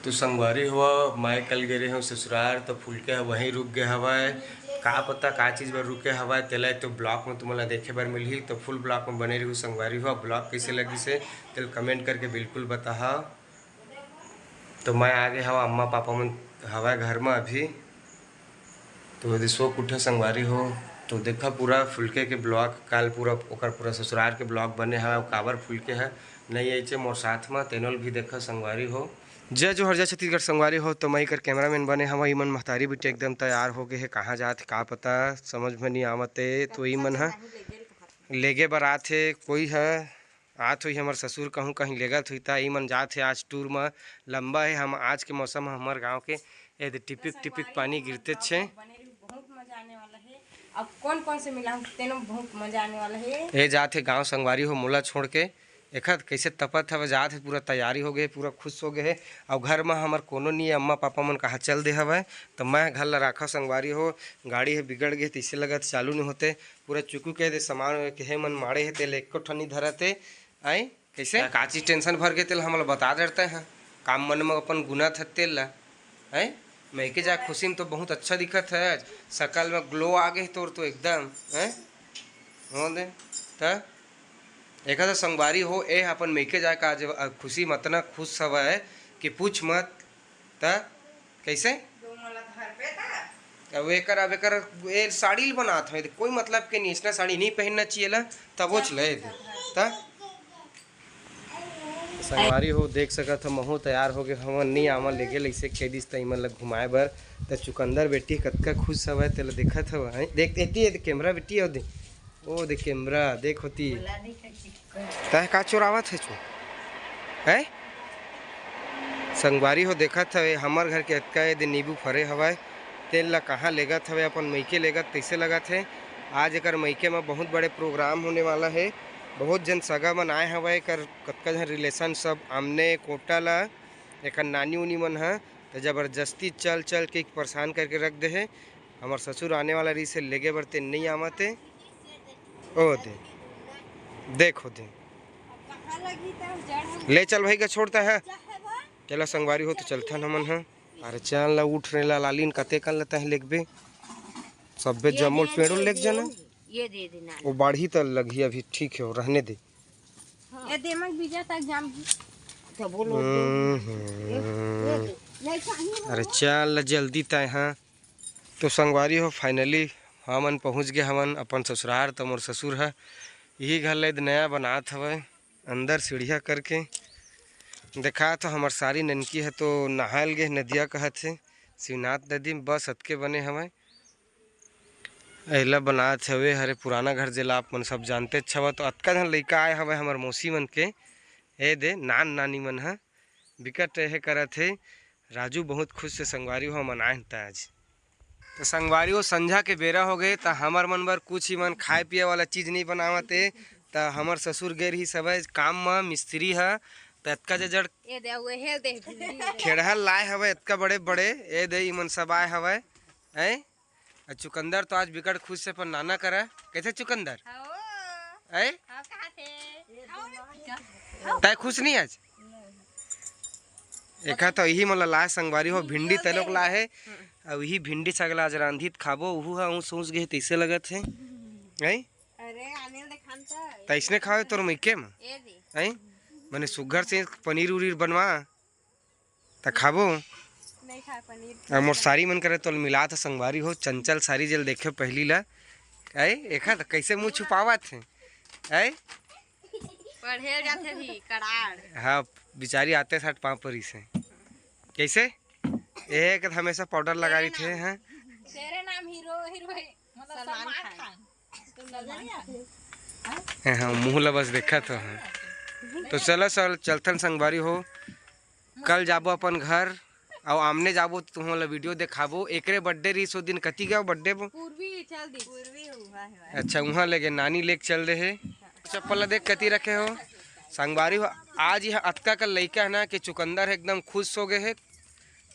तो संगवारी हुआ मैं कल गे हूँ ससुराल तो फुलके वहीं रुक गए हवाए का पता का चीज़ पर रुके हवाए तेला तो ब्लॉग में तुम्हारा देखे बार मिली तो फुल ब्लॉग में बने रही संगवारी हुआ ब्लॉग कैसे लगी से तेल कमेंट करके बिल्कुल बता। तो मैं आ गया हवा अम्मा पापा मन हवा घर में अभी तो यदि शो उठे संगवारी हो तो देखा पूरा फुलके के ब्लॉग काल पूरा ससुराल के ब्लॉग बने है काबर फुलके है नहीं ऐसे मोर साथ में तेनोल भी देखा संगवारी हो जय जो हर जय छत्तीसगढ़ संगवारी हो तो मैं कर कैमरामैन बने हवा मन महतारी बेटे एकदम तैयार हो गए है कहाँ जाते का पता समझ में नहीं आवते तो ई मन है लेगे बर आथे कोई है आत हुई हमार ससुर कहूँ कहीं लेगत हुई था ई मन जात है आज टूर में लंबा है हम आज के मौसम हमारे गाँव के ये टिपिक टिपिक पानी गिरते छे बहुत मजा आने वाला है। अब कौन कौन से मिला तेनो बहुत मजा आने वाला है। ये जात है गांव संगवारी हो मोला छोड़ के एक कैसे तपत है जात है पूरा तैयारी हो गए पूरा खुश हो गए है और घर में हमार कोनो नहीं है अम्मा पापा मन कहा चल दे हवे तो मैं घर ला राखा संगवारी हो गाड़ी है बिगड़ गए तो इसे लगत चालू नहीं होते पूरा चुकू के दे सामान के मन मारे है तेल एक ठनी धरते आई कैसे का चीज टेंशन भर गए तेल हम बता देते हैं काम मन में अपन गुना था तेल ला है मैं के जा खुशी में तो बहुत अच्छा दिखत है शकल में ग्लो आ गए तोर तो एकदम है हो दे त एक संगवारी हो ए अपन मेके जा का आज खुशी मतना खुश हवे कि पूछ मत त कैसे अब एकर ए साड़ी बनात है कोई मतलब के नहीं इसने साड़ी नहीं पहनना चाहिए ला तब वो चले त संगवारी हो देख सकत हम महू तैयार हो गए हम नहीं आमा लेके लइसे के दिस त इमन ल घुमाए बर त चुकंदर बेटी कतका खुश हवे तेला देखत हव है देख एती कैमरा बेटी ओ दे कैमरा देख होती तह का चोरावत है है संगवारी हो देखत हवे हमर घर के अतका दे नींबू फरे हवाए तेल ला कहाँ लेगत हवे अपन मईके लेगत तैसे लगत है आज एकर मईके में बहुत बड़े प्रोग्राम होने वाला है बहुत जन सगा मन आए हवे कर कतका जन रिलेशन सब आमने कोटा ला एक नानी उनी मन है तो जबरदस्ती चल चल के परेशान करके रख दे है हमार ससुर आने वाला रही से लेगे बढ़ते नहीं आमते ओ दे देखो दे ले चल भाई का छोड़ता है चला संगवारी हो तो चलता न मन है अरे चल ला उठ रहे ला लालीन कते कर लेता है लेगबे सबे जमोल पेड़ों लेग जाना ये दे देना वो बाढ़ी तो लगी अभी ठीक है रहने दे ये देमक बीजा तक जाम तो बोलो अरे चल जल्दी तय हाँ तो संगवारी हो फाइनली हमन पहुँच गए हमन अपन ससुराल तो मोर ससुर है यही घर ले नया बनात हवे अंदर सीढ़िया करके देखा तो हमार सारी ननकी है तो नहायल गए नदिया कहत है शिवनाथ नदी में बस हतके बने हवे अहला बनात हवे हरे पुराना घर जेला आप मन सब जानते छवा तो अतका जन लइका आए हवे हमार मौसी मन के ए दे नान नानी मन है बिकट रहे करत है राजू बहुत खुश से संगवारी हो मनाए आज तो संगवारी हो संझा के बेरा हो गए तो हमार मन बर कुछ ही मन खाए पिए वाला चीज़ नहीं बनावते तो हमार ससुर गए रही सब काम में मिस्त्री है तो अतका जड़ खेड़हा लाए हवे अतका बड़े बड़े ए दे मन सब आए हवे है चुकंदर तो आज बिकट खुश से पर नाना करा कैसे चुकंदर है तय खुश नहीं आज एक तो यही मतलब लाए संगवारी हो भिंडी तलोक लाए है अब यही भिंडी सगला आज रांधित खाबो उहू सोच गए तैसे लगत है तैसने खाओ तोर मैके में है मैंने सुगर से पनीर उरीर बनवा तो खाबो और मोर सारी मन करे तो मिला था संगवारी हो चंचल सारी जल देखे पहली ला ऐ एखा कैसे मुँह छुपावत है ऐ पढ़े जाते भी कराड़ हाँ बेचारी आते साथ पाँव पर से कैसे एक हमेशा पाउडर लगा रही थे हैं तेरे नाम हीरो हीरो मतलब सलमान खान हाँ मुँह ला बस देखा तो हाँ तो चलो सर चलथन संगवारी हो कल जाबो अपन घर और आमने जाबो तो तुम ला वीडियो देखाबो एकरे बर्थडे रही सो दिन कति गया बर्थडे पूर्वी चल दी पूर्वी हुआ है अच्छा वहाँ लेके नानी लेके चल रहे है चप्पल ला देख कति रखे हो संगवारी हो आज यह अतका का लड़का है ना कि चुकंदर एकदम खुश हो गए है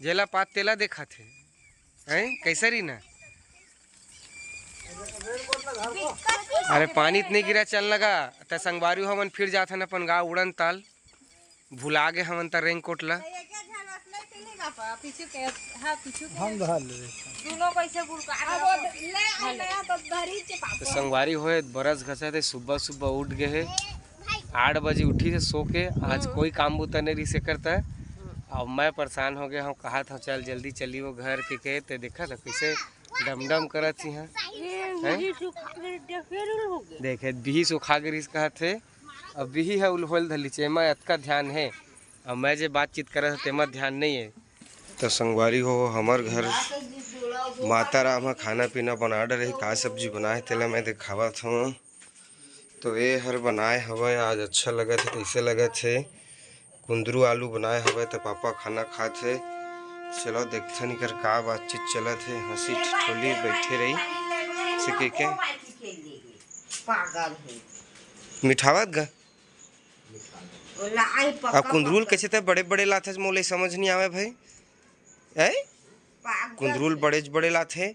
जेला पात तेला देखा थे हैं कैसे रही ना अरे पानी इतने गिरा चल लगा तो संगवारी हो मन फिर जाते न अपन गाँव उड़न ताल भुला गए हमन त रेनकोट ला पीछू के हां पीछू के हम धर ले दोनों कैसे बुड़का अब ले नया तो धरी के तो संगवारी होए बरस घसा थे सुबह सुबह उठ गए है 8 बजे उठी थे सो के। आज कोई काम बूता नहीं से करता है। अब मैं परेशान हो गया हूँ, कहा था चल जल्दी चली वो घर के कहते देखा था कैसे डमडम करत थी। हाँ देखे बिही सुखा गिरीस कहा थे। अब बिही है उलहोल धली चेमा अतका ध्यान है, अब मैं जो बातचीत कर तेमा ध्यान नहीं है। तो संगवारी हो हमार घर माता राम खाना पीना बना रही, का सब्जी बनाए तेला मैं दिखावत हूँ। तो ये हर बनाए हवे आज अच्छा लगा थे, कैसे लगा थे कुंदरू आलू बनाए हवे तो पापा खाना खाते। चलो देखते नहीं कर का बातचीत चला थे, हंसी ठिठोली बैठे रही सिके के पागल है मिठावत गा। अब कुंदरूल कैसे थे बड़े बड़े लाथे मोले समझ नहीं आवे भाई है। कुंदरूल बड़े बड़े लाथे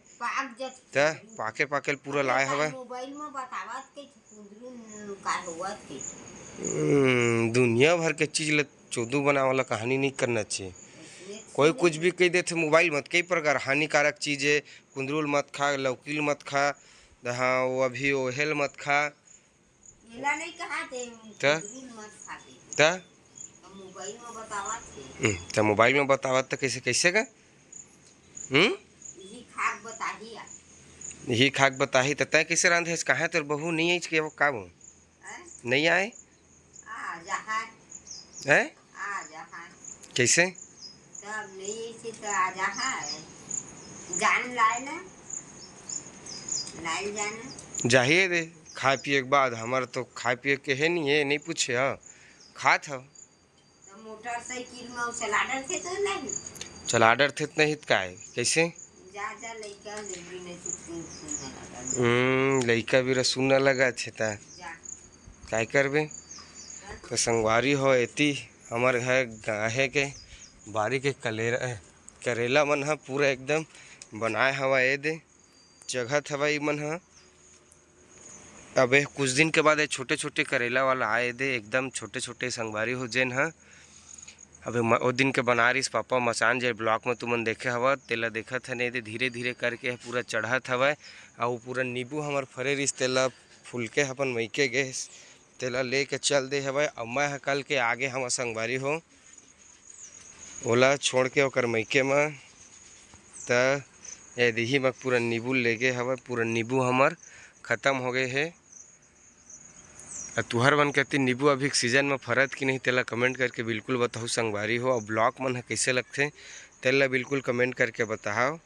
त पाके पाके पूरा लाए हवे। मोबाइल में बतावत के कुंदरू का होवत के दुनिया भर के चीज ल चोदू बनाने वाला कहानी नहीं करना चाहिए। कोई कुछ भी कह देते मोबाइल मत कई प्रकार हानिकारक चीज है। कुंदरूल मत खा, लौकील मत खा, हाँ वो अभी ओहेल मत खा। एला नहीं कहा थे कुंदरू मत खाते त मोबाइल में बतावत तो मोबाइल में बतावत तो कैसे कैसे का यही खाक बताही यही खाक बताही तो तय कैसे रांधे कहाँ तेरे बहू नहीं आई के वो का वो नहीं आए आ जहा है आ जहा कैसे तब नहीं से तो आ जहा जान लाए ना लाए जाना जाहिए दे खाए पिए के बाद हमारा तो खाए पिए के है नहीं है नहीं पूछे। हाँ खात हो तो मोटरसाइकिल में चलाडर थे तो नहीं चल आर्डर थे नहीं का है कैसे जा जा लइका जल्दी नहीं सुन लइका भी सुन लगा थे ता जा काय करबे। तो संगवारी हो एती हमारे घर गाहे के बारी के करेला मन ह पूरा एकदम बनाए हवा ए दे जगह हवा मन ह। अबे कुछ दिन के बाद छोटे छोटे करेला वाला आए दे एकदम छोटे छोटे संगवारी हो जेन ह। अबे ओ दिन के बना रही पापा मचान जे ब्लॉक में तुमन देखे हवा तेला देखत है नहीं दे धीरे धीरे करके पूरा चढ़त हवा। और पूरा नींबू हमार फरे रिस तेला फूल के अपन मैके गे तेला ले के चल दे हवा। अब मैं कल के आगे हम संगवारी हो ओला छोड़ के ओकर मैके में त ए दही में पूरा नींबू ले गए हवा। पूरा नींबू हमार ख़त्म हो गए है। तुहर मन कहती नींबू अभी सीजन में फरत कि नहीं तेला कमेंट करके बिल्कुल बताओ संगवारी हो। और ब्लॉक मन कैसे लगते तेला बिल्कुल कमेंट करके बताओ।